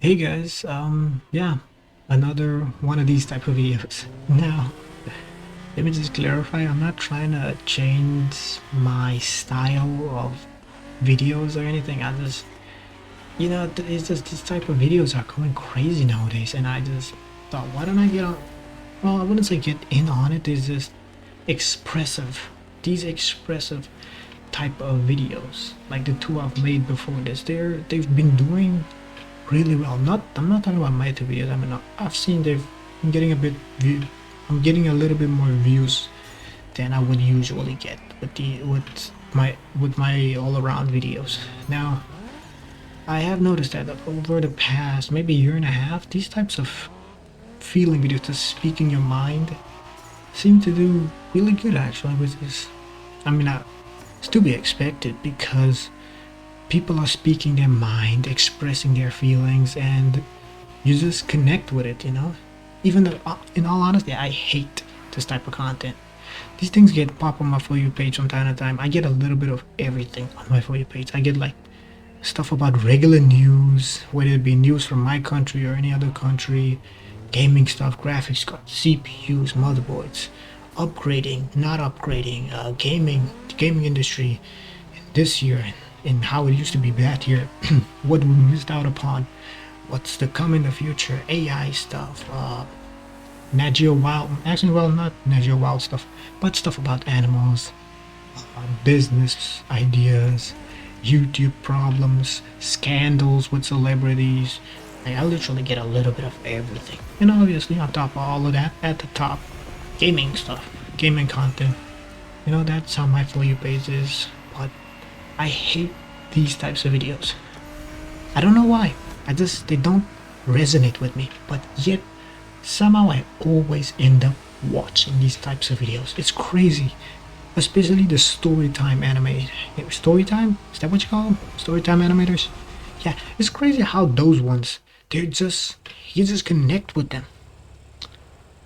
Hey guys, yeah, another one of these type of videos. Now, let me just clarify, I'm not trying to change my style of videos or anything. I just, it's just this type of videos are going crazy nowadays, and I just thought, why don't I get on, well, I wouldn't say get in on it, it's just expressive, these expressive type of videos, like the two I've made before this, they've been doing really well. I'm not talking about my two videos. I mean, I've seen they've I'm getting a bit view. I'm getting a little bit more views than I would usually get with my all around videos. Now, I have noticed that over the past maybe year and a half, these types of feeling videos, to speaking your mind, seem to do really good actually. Which is, I mean, it's to be expected because people are speaking their mind, expressing their feelings, and you just connect with it, you know? Even though, in all honesty, I hate this type of content. These things get pop on my For You page from time to time. I get a little bit of everything on my For You page. I get like stuff about regular news, whether it be news from my country or any other country, gaming stuff, graphics cards, CPUs, motherboards, upgrading, not upgrading, gaming industry this year and how it used to be that year, what we missed out upon, what's to come in the future, AI stuff, Nat Geo Wild, actually, well, not Nat Geo Wild stuff, but stuff about animals, business ideas, YouTube problems, scandals with celebrities. Like, I literally get a little bit of everything. And obviously, on top of all of that, at the top, gaming stuff, gaming content. You know, that's how my For You page is. But I hate these types of videos. I don't know why. They don't resonate with me. But yet, somehow I always end up watching these types of videos. It's crazy. Especially the storytime anime. Storytime? Is that what you call them? Storytime animators? Yeah, it's crazy how those ones, you just connect with them.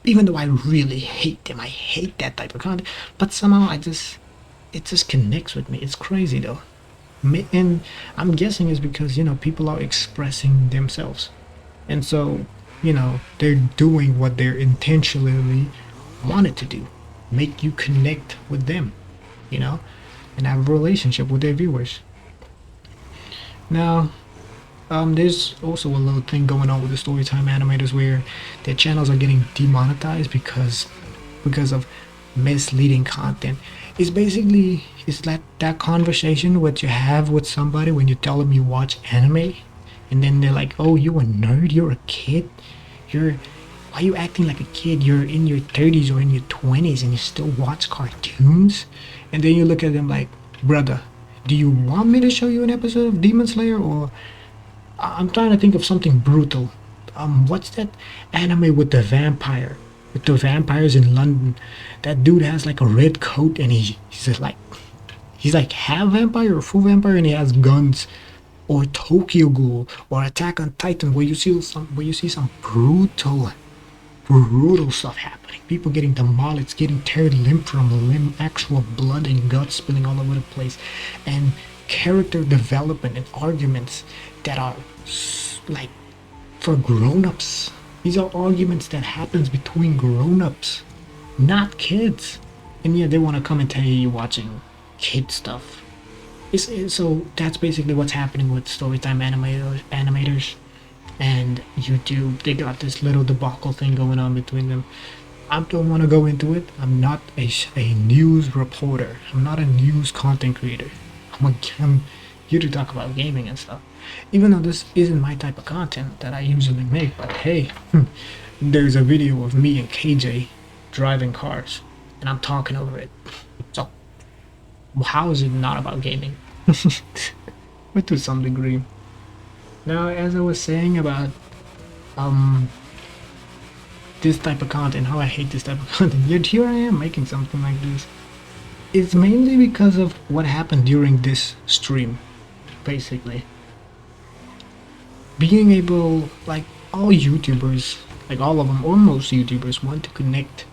Even though I really hate them, I hate that type of content. But somehow it just connects with me. It's crazy though. And I'm guessing it's because, people are expressing themselves. And so, they're doing what they're intentionally wanted to do. Make you connect with them, and have a relationship with their viewers. Now, there's also a little thing going on with the storytime animators where their channels are getting demonetized because of misleading content. It's like that conversation what you have with somebody when you tell them you watch anime, and then they're like, "Oh, you a nerd? You're a kid? Why are you acting like a kid? You're in your 30s or in your 20s and you still watch cartoons?" And then you look at them like, "Brother, do you want me to show you an episode of Demon Slayer, or I'm trying to think of something brutal. What's that anime with the vampire? With the vampires in London. That dude has like a red coat and he's like half vampire or full vampire and he has guns. Or Tokyo Ghoul or Attack on Titan where you see some brutal stuff happening. People getting demolished, getting teared limb from limb, actual blood and guts spilling all over the place, and character development and arguments that are like for grown-ups. These are arguments that happens between grown-ups, not kids. And yeah, they want to come and tell you you're watching kid stuff. So that's basically what's happening with storytime animators and YouTube. They got this little debacle thing going on between them. I don't want to go into it. I'm not a news reporter. I'm not a news content creator. I'm here to talk about gaming and stuff. Even though this isn't my type of content that I usually make, but hey, there's a video of me and KJ driving cars, and I'm talking over it. So, how is it not about gaming? But to some degree. Now, as I was saying about this type of content, how I hate this type of content, yet here I am making something like this. It's mainly because of what happened during this stream, basically. Being able, like all YouTubers, like all of them, or most YouTubers, want to connect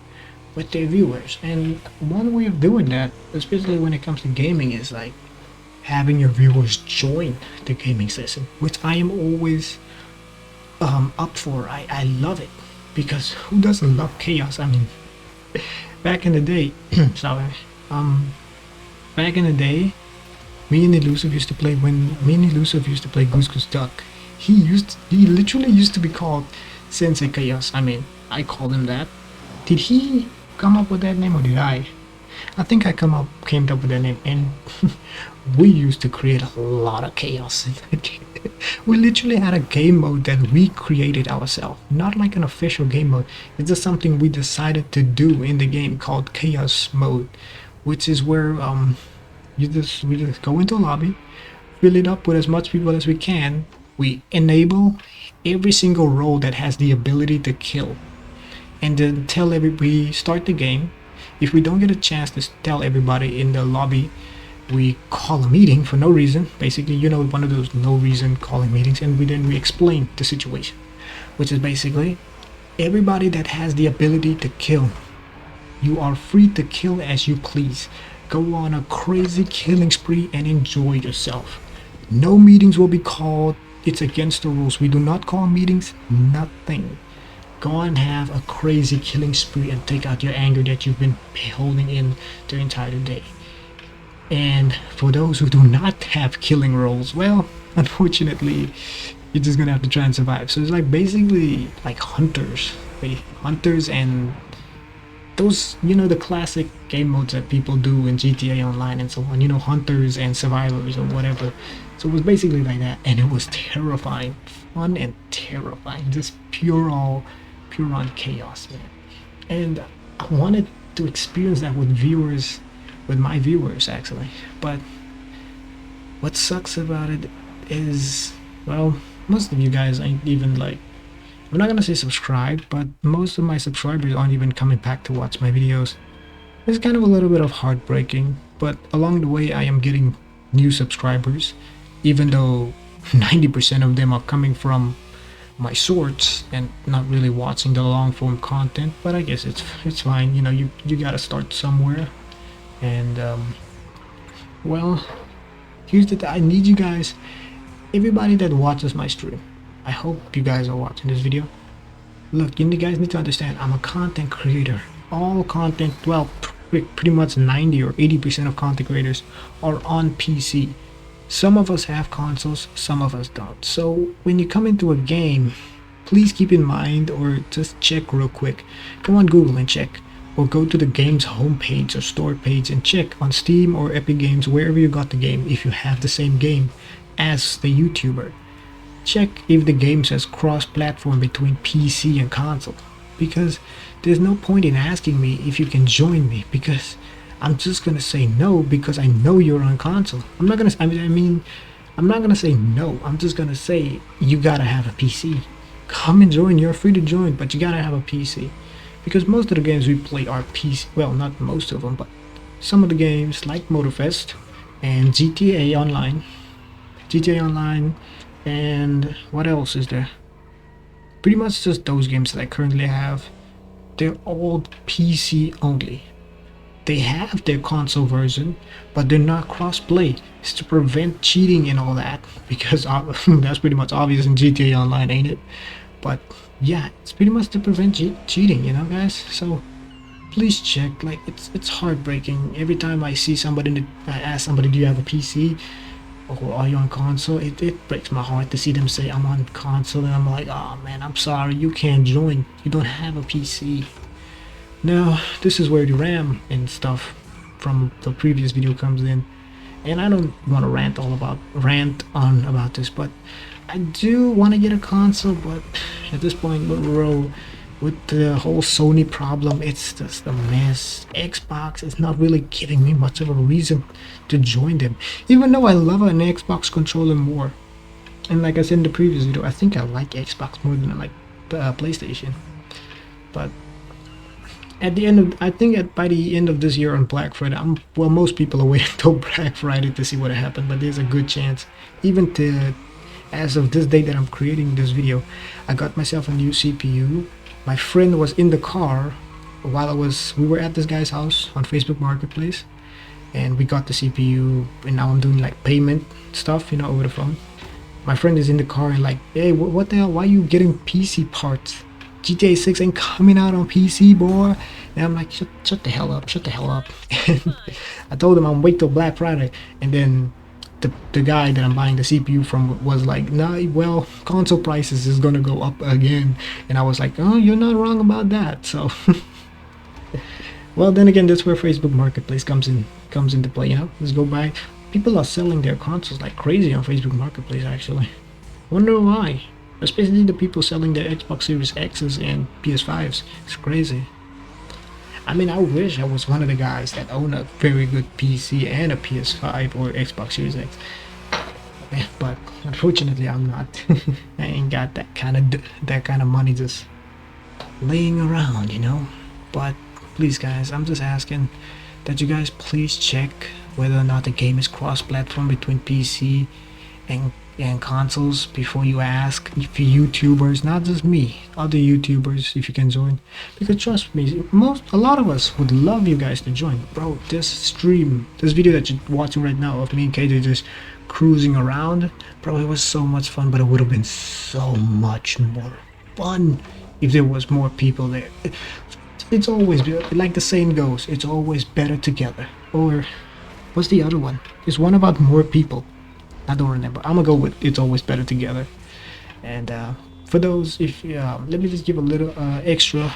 with their viewers. And one way of doing that, especially when it comes to gaming, is like having your viewers join the gaming session, which I am always up for. I love it because who doesn't love chaos? I mean, back in the day, sorry, um, back in the day, me and Elusive used to play when me and Elusive used to play Goose Goose Duck. He literally used to be called Sensei Chaos. I mean, I called him that. Did he come up with that name or did I? I think I came up with that name, and we used to create a lot of chaos in that game. We literally had a game mode that we created ourselves, not like an official game mode. It's just something we decided to do in the game called chaos mode, which is where we just go into a lobby, fill it up with as much people as we can. We enable every single role that has the ability to kill, and then we start the game. If we don't get a chance to tell everybody in the lobby, we call a meeting for no reason. Basically, one of those no reason calling meetings, and we explain the situation, which is basically everybody that has the ability to kill. You are free to kill as you please. Go on a crazy killing spree and enjoy yourself. No meetings will be called. It's against the rules. We do not call meetings. Nothing. Go and have a crazy killing spree and take out your anger that you've been holding in the entire day. And for those who do not have killing roles, well, unfortunately, you're just gonna have to try and survive. So it's like basically like hunters and those, the classic game modes that people do in GTA Online and so on, hunters and survivors or whatever. So it was basically like that, and it was terrifying, fun and terrifying, just pure on chaos, man. And I wanted to experience that with my viewers actually. But what sucks about it is, well, most of you guys ain't even like, I'm not gonna say subscribe, but most of my subscribers aren't even coming back to watch my videos. It's kind of a little bit of heartbreaking, but along the way I am getting new subscribers, even though 90% of them are coming from my shorts and not really watching the long form content. But I guess it's fine. You gotta start somewhere. And well, I need you guys, everybody that watches my stream, I hope you guys are watching this video. Look, you guys need to understand, I'm a content creator. All content, well, pretty much 90 or 80% of content creators are on PC. Some of us have consoles, some of us don't. So when you come into a game, please keep in mind, or just check real quick. Go on Google and check, or go to the game's homepage or store page and check on Steam or Epic Games, wherever you got the game, if you have the same game as the YouTuber. Check if the game says cross-platform between PC and console, because there's no point in asking me if you can join me, because I'm just gonna say no because I know you're on console. I'm not gonna say no. I'm just gonna say you gotta have a PC. Come and join. You're free to join, but you gotta have a PC, because most of the games we play are PC. Well, not most of them, but some of the games like Motorfest and GTA Online, and what else is there? Pretty much just those games that I currently have. They're all PC only. They have their console version, but they're not cross-play. It's to prevent cheating and all that, because that's pretty much obvious in GTA Online, ain't it? But yeah, it's pretty much to prevent cheating, guys. So please check. Like, it's heartbreaking every time I see somebody. I ask somebody, "Do you have a PC? Or are you on console?" It breaks my heart to see them say I'm on console, and I'm like, oh man, I'm sorry, you can't join. You don't have a PC. Now, this is where the RAM and stuff from the previous video comes in, and I don't want to rant on about this, but I do want to get a console. But at this point, with the whole Sony problem, it's just a mess. Xbox is not really giving me much of a reason to join them, even though I love an Xbox controller more. And like I said in the previous video, I think I like Xbox more than I like PlayStation. But by the end of this year on Black Friday, most people are waiting till Black Friday to see what happened, but there's a good chance, as of this date that I'm creating this video, I got myself a new CPU. My friend was in the car while we were at this guy's house on Facebook Marketplace, and we got the CPU, and now I'm doing like payment stuff, over the phone. My friend is in the car and like, hey, what the hell? Why are you getting PC parts? GTA 6 ain't coming out on PC, boy. And I'm like, shut the hell up, shut the hell up. And I told him I'll wait till Black Friday. And then the guy that I'm buying the CPU from was like, nah, well, console prices is gonna go up again. And I was like, oh, you're not wrong about that. So, well, then again, that's where Facebook Marketplace comes into play. You know, let's go buy. People are selling their consoles like crazy on Facebook Marketplace. Actually, wonder why. Especially the people selling their Xbox Series X's and PS5s. It's crazy. I mean, I wish I was one of the guys that own a very good PC and a PS5 or Xbox Series X. But unfortunately, I'm not. I ain't got that kind of money just laying around, you know. But please, guys, I'm just asking that you guys please check whether or not the game is cross-platform between PC and consoles before you ask. If YouTubers, not just me, other YouTubers, if you can join, because trust me, a lot of us would love you guys to join. Bro, this video that you're watching right now of me and KJ just cruising around, bro, it was so much fun, but it would have been so much more fun if there was more people there. It's always, like the saying goes, it's always better together. Or what's the other one? It's one about more people. I don't remember. I'm gonna go with it's always better together. And for those, if let me just give a little extra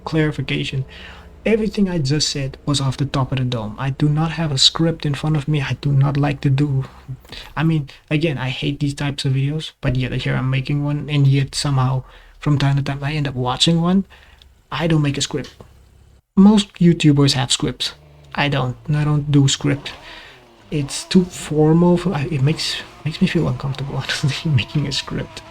clarification. Everything I just said was off the top of the dome. I do not have a script in front of me. I do not like to do. I mean, again, I hate these types of videos, but yet here I'm making one, and yet somehow from time to time I end up watching one. I don't make a script. Most YouTubers have scripts. I don't. I don't do script. It's too formal. It makes me feel uncomfortable, honestly, making a script.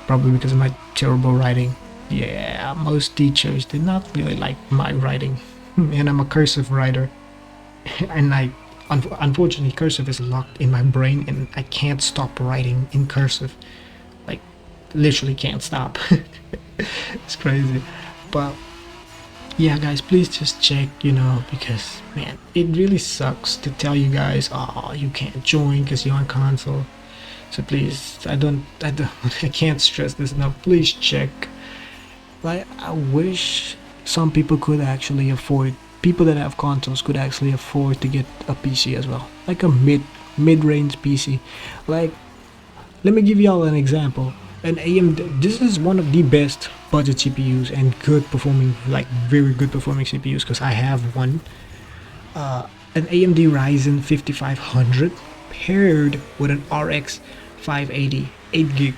Probably because of my terrible writing. Yeah, most teachers did not really like my writing, and I'm a cursive writer, and unfortunately, cursive is locked in my brain, and I can't stop writing in cursive. Like, literally can't stop. It's crazy, but. Yeah, guys, please just check, you know, because, man, it really sucks to tell you guys, oh, you can't join because you're on console. So please, I can't stress this enough. Please check. Like, I wish some people could actually afford, people that have consoles could actually afford to get a PC as well. Like a mid-range PC. Like, let me give y'all an example. An AMD, this is one of the best budget CPUs and good performing, like very good performing CPUs, because I have one. An AMD Ryzen 5500 paired with an RX 580 8GB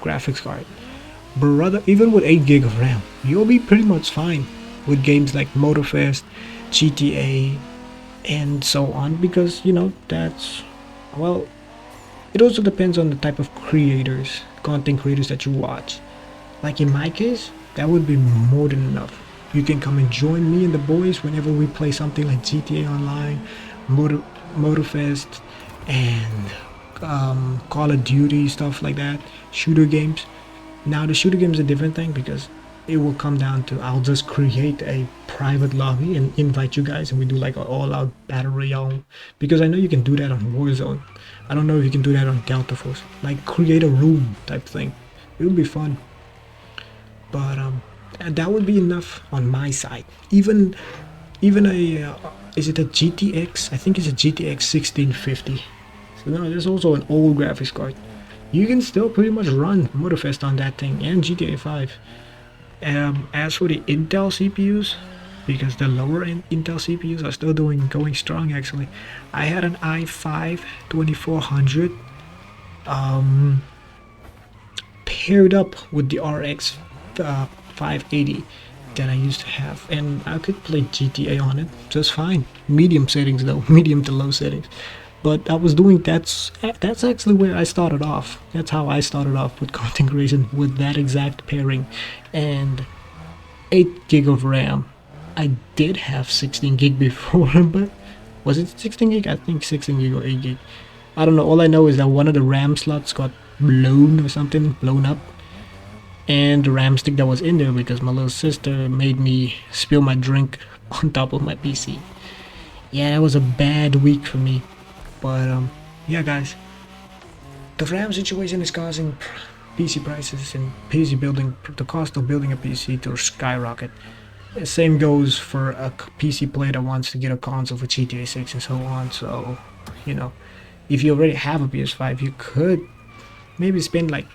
graphics card. Brother, even with 8GB of RAM, you'll be pretty much fine with games like Motorfest, GTA, and so on, because, you know, that's, well, it also depends on the type of content creators that you watch. Like in my case, that would be more than enough. You can come and join me and the boys whenever we play something like GTA Online, Motorfest, and Call of Duty, stuff like that, shooter games. Now the shooter game is a different thing, because it will come down to, I'll just create a private lobby and invite you guys, and we do like an all-out battle royale, because I know you can do that on Warzone. I don't know if you can do that on Delta Force, like create a room type thing. It would be fun, but that would be enough on my side. Even a is it a GTX? I think it's a GTX 1650. So no, there's also an old graphics card. You can still pretty much run Motorfest on that thing and GTA 5. As for the Intel CPUs, because the lower end Intel CPUs are still going strong actually. I had an i5 2400 paired up with the RX 580 that I used to have, and I could play GTA on it just fine. Medium settings though, medium to low settings. But I was doing that's actually where I started off. That's how I started off with content creation, with that exact pairing and 8GB of RAM. I did have 16GB before, but was it 16GB? I think 16GB or 8GB. I don't know. All I know is that one of the RAM slots got blown or something, blown up, and the RAM stick that was in there, because my little sister made me spill my drink on top of my PC. Yeah, that was a bad week for me. But yeah, guys, the RAM situation is causing PC prices and PC building, the cost of building a PC to skyrocket. The same goes for a PC player that wants to get a console for GTA 6 and so on. So, you know, if you already have a PS5, you could maybe spend like,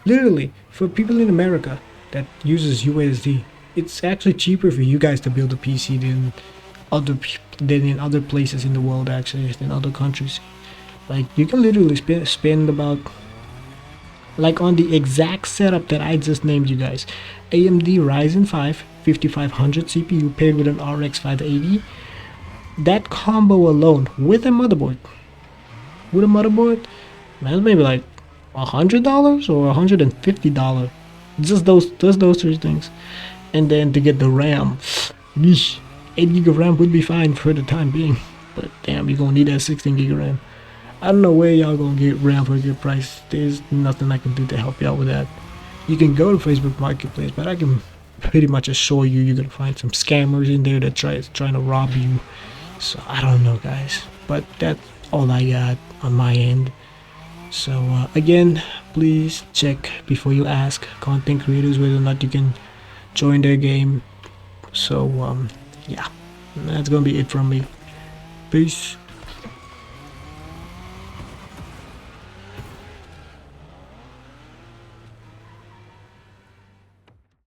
literally, for people in America that uses USD, it's actually cheaper for you guys to build a PC than in other places in the world, actually, than other countries. Like, you can literally spend about, like, on the exact setup that I just named you guys, AMD Ryzen 5 5500 CPU paired with an RX 580, that combo alone with a motherboard, man, maybe like $100 or $150, just those three things. And then to get the RAM, 8 gig of RAM would be fine for the time being, but damn, you're gonna need that 16 gig of RAM. I don't know where y'all gonna get RAM for a good price. There's nothing I can do to help you out with that. You can go to Facebook Marketplace, but I can pretty much assure you you're gonna find some scammers in there that trying to rob you. So I don't know, guys, but that's all I got on my end. So again, please check before you ask content creators whether or not you can join their game. So yeah, that's gonna be it from me. Peace.